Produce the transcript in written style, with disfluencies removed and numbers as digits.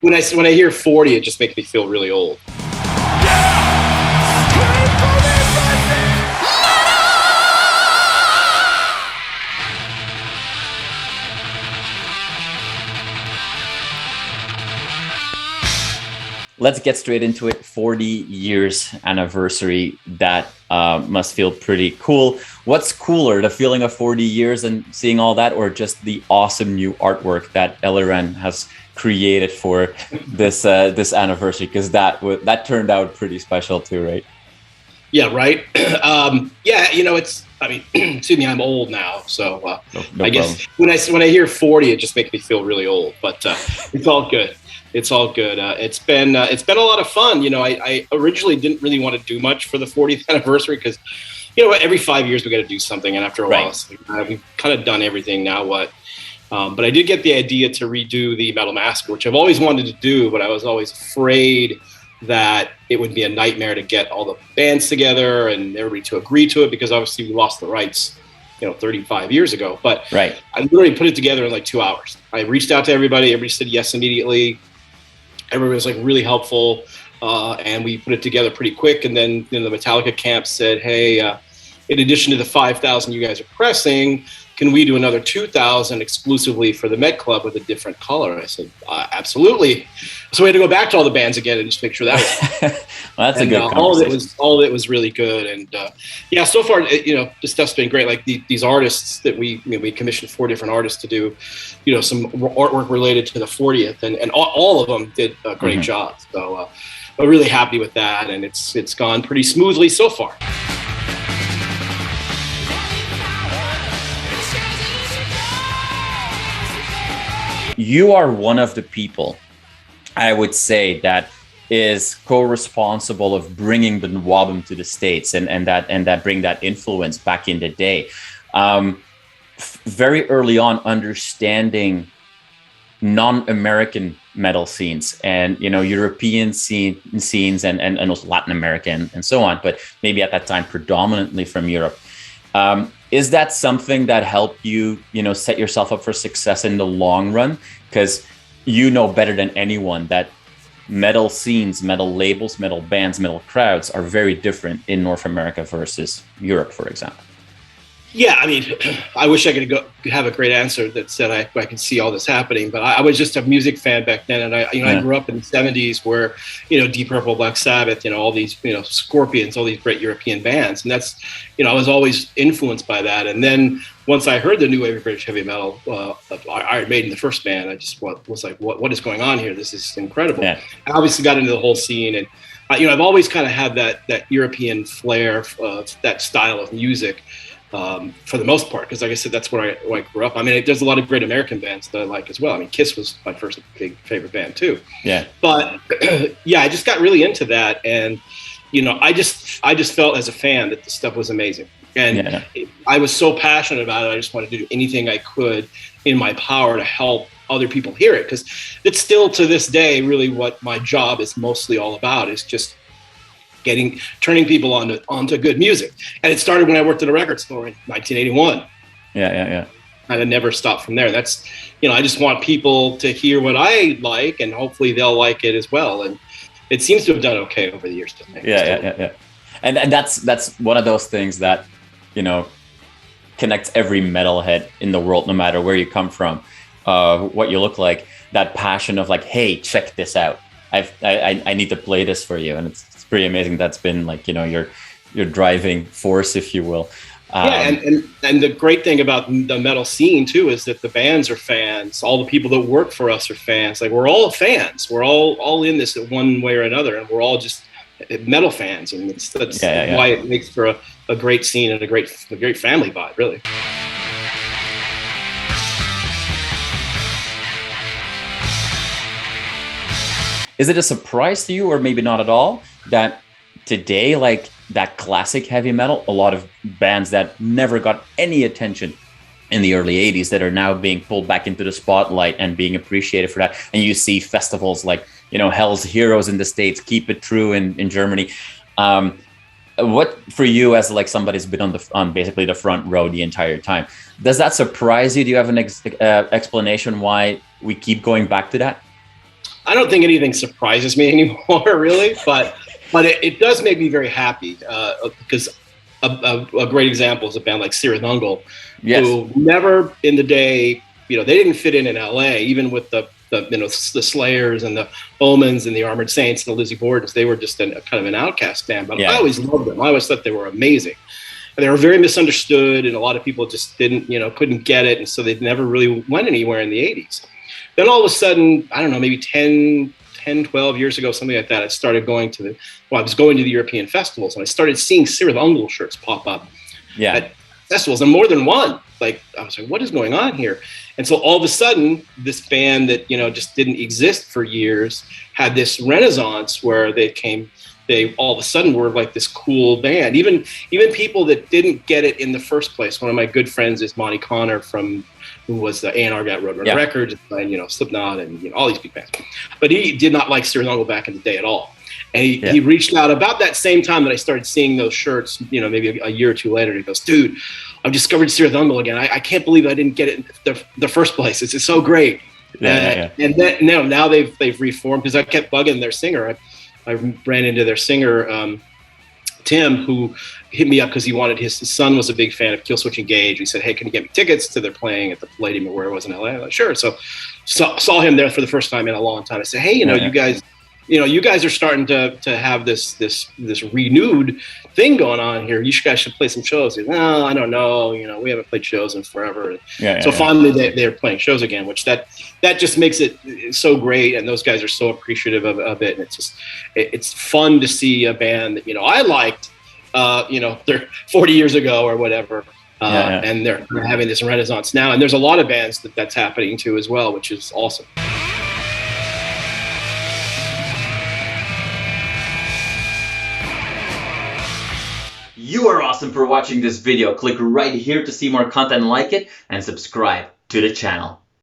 when I hear 40, it just makes me feel really old. Let's get straight into it. 40 years anniversary. That must feel pretty cool. What's cooler, the feeling of 40 years and seeing all that, or just the awesome new artwork that Eliran has created for this this anniversary? Because that turned out pretty special too, right? Yeah, right. Yeah, you know, excuse me, I'm old now, so No I guess when I hear 40, it just makes me feel really old. But it's all good. It's all good. It's been a lot of fun. You know, I originally didn't really want to do much for the 40th anniversary because, you know, every 5 years we got to do something, and after a while, it's like, we've kind of done everything. Now what? But I did get the idea to redo the Metal Massacre, which I've always wanted to do, but I was always afraid that it would be a nightmare to get all the bands together and everybody to agree to it, because obviously we lost the rights, you know, 35 years ago. But I literally put it together in like 2 hours. I reached out to everybody. Everybody said yes immediately. Everybody was like really helpful, and we put it together pretty quick. And then, you know, the Metallica camp said, "Hey, in addition to the 5,000 you guys are pressing, can we do another 2,000 exclusively for the Met Club with a different color?" I said, "Absolutely." So we had to go back to all the bands again and just make sure that was. Well, that's a good conversation. All of it was really good, and yeah, so far, you know, this stuff's been great. Like these artists that we commissioned 4 different artists to do, you know, some artwork related to the 40th, and all of them did a great job. So I'm really happy with that, and it's gone pretty smoothly so far. You are one of the people, I would say, that is co-responsible of bringing the NWOBHM to the States and that bring that influence back in the day. Very early on, understanding non-American metal scenes and, you know, European scenes and also Latin American and so on, but maybe at that time predominantly from Europe. Is that something that helped you, you know, set yourself up for success in the long run? Because you know better than anyone that metal scenes, metal labels, metal bands, metal crowds are very different in North America versus Europe, for example. Yeah, I mean, I wish I could have a great answer that said I can see all this happening, but I was just a music fan back then, and I grew up in the '70s where, you know, Deep Purple, Black Sabbath, you know, all these, you know, Scorpions, all these great European bands, and that's, you know, I was always influenced by that. And then once I heard the new wave of British heavy metal, Iron Maiden, the first band, I just was like, what is going on here? This is incredible. Yeah. I obviously got into the whole scene, and you know, I've always kind of had that European flair of that style of music. For the most part, because like I said, that's where I grew up. I mean, there's a lot of great American bands that I like as well. I mean, Kiss was my first big favorite band too. Yeah. But yeah, I just got really into that, and you know, I just felt as a fan that the stuff was amazing, and I was so passionate about it. I just wanted to do anything I could in my power to help other people hear it, because it's still to this day really what my job is mostly all about, is just turning people onto good music. And it started when I worked at a record store in 1981. Yeah. And I never stopped from there. That's, you know, I just want people to hear what I like, and hopefully they'll like it as well. And it seems to have done okay over the years. Yeah. And that's one of those things that, you know, connects every metalhead in the world, no matter where you come from, what you look like. That passion of like, hey, check this out. I need to play this for you, and it's pretty amazing. That's been like, you know, your driving force, if you will. Yeah, and the great thing about the metal scene too is that the bands are fans. All the people that work for us are fans. Like, we're all fans. We're all in this in one way or another, and we're all just metal fans, and that's why it makes for a great scene and a great family vibe, really. Is it a surprise to you, or maybe not at all, that today, like that classic heavy metal, a lot of bands that never got any attention in the early 80s that are now being pulled back into the spotlight and being appreciated for that? And you see festivals like, you know, Hell's Heroes in the States, Keep It True in Germany. What, for you as like somebody who's been on basically the front row the entire time, does that surprise you? Do you have an explanation why we keep going back to that? I don't think anything surprises me anymore, really, but it does make me very happy because a great example is a band like Cirith Ungol, who never in the day, they didn't fit in LA, even with the Slayers and the Omens and the Armored Saints and the Lizzie Bordens. They were just kind of an outcast band, but I always loved them. I always thought they were amazing. And they were very misunderstood, and a lot of people just couldn't get it, and so they never really went anywhere in the 80s. Then all of a sudden, I don't know, maybe 10, 12 years ago, something like that, I started going to I was going to the European festivals, and I started seeing Cirith Ungol shirts pop up at festivals, and more than one. Like, I was like, what is going on here? And so all of a sudden, this band that, just didn't exist for years had this renaissance where they all of a sudden were like this cool band. Even people that didn't get it in the first place. One of my good friends is Monty Connor who was the A&R guy at Roadrunner Records, and Slipknot and all these big bands. But he did not like Cirith Ungol back in the day at all. And he reached out about that same time that I started seeing those shirts, maybe a year or two later. He goes, dude, I've discovered Cirith Ungol again. I can't believe I didn't get it in the first place. It's so great. And then now they've reformed, because I kept bugging their singer. I ran into their singer, Tim, who hit me up because he wanted his son was a big fan of Killswitch Engage. He said, hey, can you get me tickets to their playing at the Palladium, where it was in LA? I'm like, sure. So saw him there for the first time in a long time. I said, hey, you guys, you guys are starting to have this renewed thing going on here. You guys should play some shows. He said, no, I don't know. We haven't played shows in forever. So finally they're playing shows again, which that just makes it so great. And those guys are so appreciative of it. And it's fun to see a band that, I liked, they're 40 years ago or whatever. And they're having this renaissance now. And there's a lot of bands that's happening to as well, which is awesome. You are awesome for watching this video. Click right here to see more content like it and subscribe to the channel.